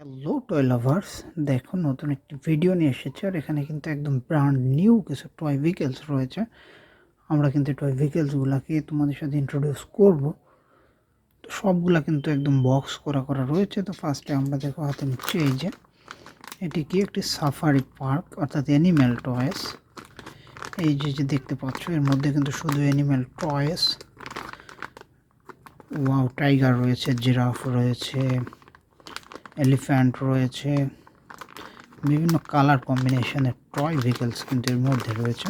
Hello toy lovers, দেখো নতুন একটি ভিডিও নিয়ে এসেছে। আর এখানে কিন্তু একদম ব্র্যান্ড নিউ কিছু টয় ভেহিকেলস রয়েছে। আমরা কিন্তু টয় ভেহিকেলসগুলোকে তোমাদের সাথে ইন্ট্রোডিউস করব। তো সবগুলা কিন্তু একদম বক্স করা করা রয়েছে। তো ফার্স্টে আমরা দেখো হাতে নিচ্ছি এই যে এটি কি একটি সাফারি পার্ক অর্থাৎ অ্যানিম্যাল টয়েস। এই যে যে দেখতে পাচ্ছ এর মধ্যে কিন্তু শুধু অ্যানিম্যাল টয়েস। ওয়াও, টাইগার রয়েছে, জিরাফ রয়েছে, এলিফ্যান্ট রয়েছে, বিভিন্ন কালার কম্বিনেশনের টয় ভেহিকলস কিন্তু এর মধ্যে রয়েছে।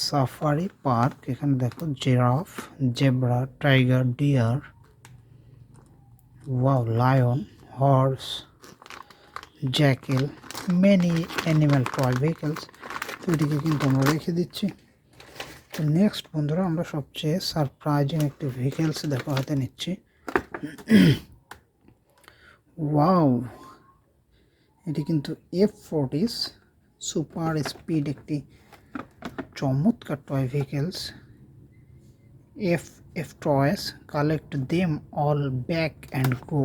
সাফারি পার্ক, এখানে দেখো giraffe, zebra, tiger, deer, wow, lion, horse, jackal, many animal toy vehicles. তো এটিকে কিন্তু আমরা রেখে দিচ্ছি। তো নেক্সট বন্ধুরা, আমরা সবচেয়ে সারপ্রাইজিং একটি ভেহিকলস দেখো হাতে নিচ্ছি। ওয়াও, এটি কিন্তু F40 সুপার স্পিড একটি চমৎকার toy vehicles. F toys, collect them all back and go.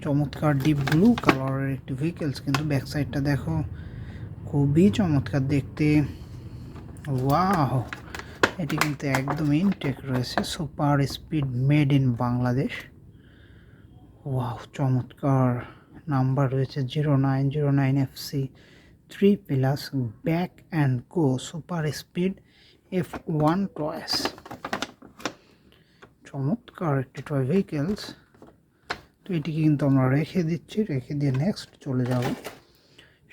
চমৎকার ডিপ ব্লু কালারের একটি ভেহিকলস, কিন্তু ব্যাক সাইডটা দেখো খুবই চমৎকার দেখতে। ওয়াও, এটি কিন্তু একদম ইনটেক রয়েছে, super speed, made in Bangladesh. Wow, চমৎকার নাম্বার রয়েছে 0909FC 3+, back and go, super speed, F1 toys. চমৎকার একটি টয় ভেহিকলস। তো এটিকে কিন্তু আমরা রেখে দিচ্ছি। রেখে দিয়ে নেক্সট চলে যাব।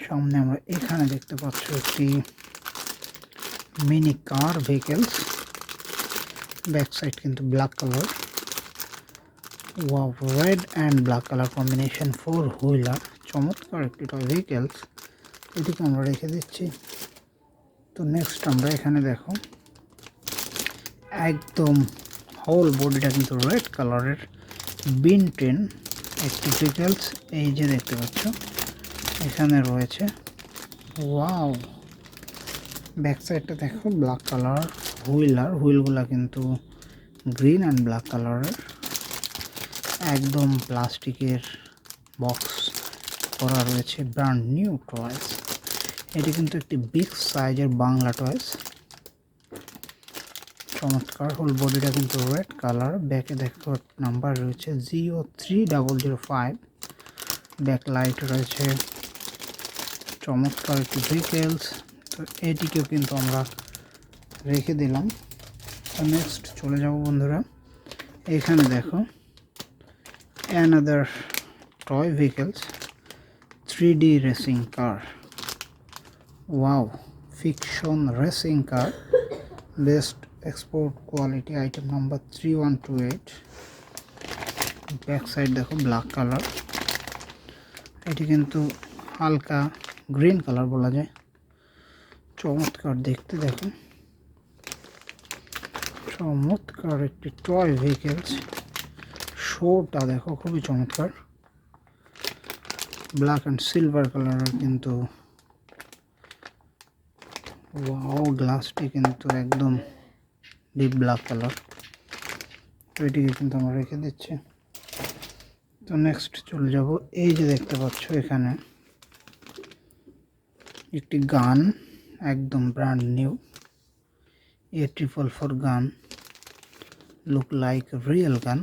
সামনে আমরা এখানে দেখতে পাচ্ছি একটি মিনি কার ভেহিকলস। ব্যাক সাইড কিন্তু black colour. Wow, red and black colour combination, 4 wheeler. চমৎকার একটি টয় ভেহিকলস। এটিকে আমরা রেখে দিচ্ছি। তো নেক্সট আমরা এখানে দেখো একদম হোল বডিটা কিন্তু রেড কালারের বিনটেন একটি ভেহিকলস। এই যে দেখতে পাচ্ছ এখানে রয়েছে। ওয়াও, ব্যাক সাইডটা দেখো ব্ল্যাক কালার হুইলার। হুইলগুলা কিন্তু গ্রিন অ্যান্ড ব্ল্যাক কালারের। একদম প্লাস্টিকের বক্স করা রয়েছে, ব্র্যান্ড নিউ টয়েস। এটি কিন্তু একটি বিগ সাইজের বাংলা টয়েস। চমৎকার, হোল বডিটা কিন্তু রেড কালার। ব্যাকে দেখো নাম্বার রয়েছে 03005। ব্যাক লাইট রয়েছে। চমৎকার একটি ভেহিকলস। তো এটিকেও কিন্তু আমরা রেখে দিলাম। তো নেক্সট চলে যাব বন্ধুরা, এখানে দেখো another toy vehicles, 3D racing car. Wow, fiction racing car, best export quality, item number 3128। Back side দেখো ব্ল্যাক কালার। এটি কিন্তু হালকা গ্রিন কালার বলা যায়। চমৎকার দেখতে দেখো, চমৎকার একটি টয় ভেহিকলস। শোটা দেখো খুবই চমৎকার, ব্ল্যাক অ্যান্ড সিলভার কালারের কিন্তু। ওয়াও, গ্লাসটি কিন্তু একদম ডিপ ব্ল্যাক কালার। তো এটিকে কিন্তু আমরা রেখে দিচ্ছি। তো নেক্সট চলে যাব, এই যে দেখতে পাচ্ছ এখানে একটি গান, একদম ব্র্যান্ড নিউ A444 গান, লুক লাইক রিয়েল গান,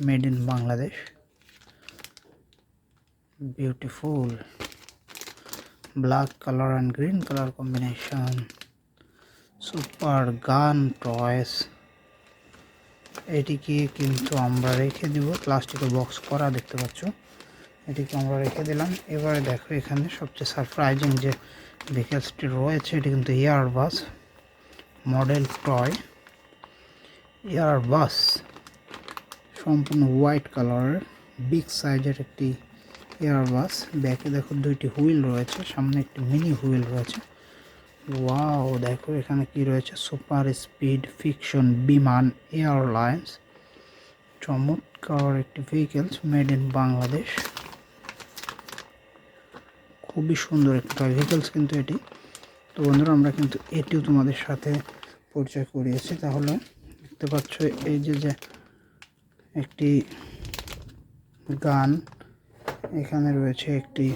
made in Bangladesh. Beautiful black colour and green colour combination, super গান টয়েস। এটিকে কিন্তু আমরা রেখে দিব, প্লাস্টিকের বক্স করা দেখতে পাচ্ছ। এটিকে আমরা রেখে দিলাম। এবারে দেখো এখানে সবচেয়ে সারপ্রাইজিং যে ভেহিকলসটি রয়েছে, এটি কিন্তু এয়ারবাস মডেল টয়। এয়ারবাস সম্পূর্ণ হোয়াইট কালারের বিগ সাইজের একটি এয়ারবাস। ব্যাকে দেখো দুইটি হুইল রয়েছে, সামনে একটি মিনি হুইল রয়েছে। ওয়াও, দেখো এখানে কি রয়েছে, সুপার স্পিড ফিকশন বিমান এয়ারলাইন্স। চমৎকার একটি ভেহিকলস, মেড ইন বাংলাদেশ। খুবই সুন্দর একটি ভেহিকলস কিন্তু এটি। তো বন্ধুরা, আমরা কিন্তু এটিও তোমাদের সাথে পরিচয় করিয়েছি। তাহলে দেখতে পাচ্ছ এই যে একটি গান, এখানে রয়েছে একটি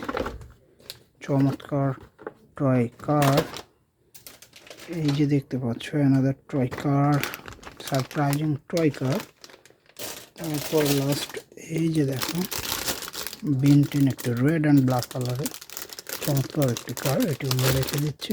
চমৎকার টয় কার। এই যে দেখতে পাচ্ছ another toy car, surprising toy car. তারপর লাস্ট এই যে দেখো বিনটিন, একটা রেড অ্যান্ড ব্ল্যাক কালারের চমৎকার একটি কার, এটি আমরা রেখে দিচ্ছি।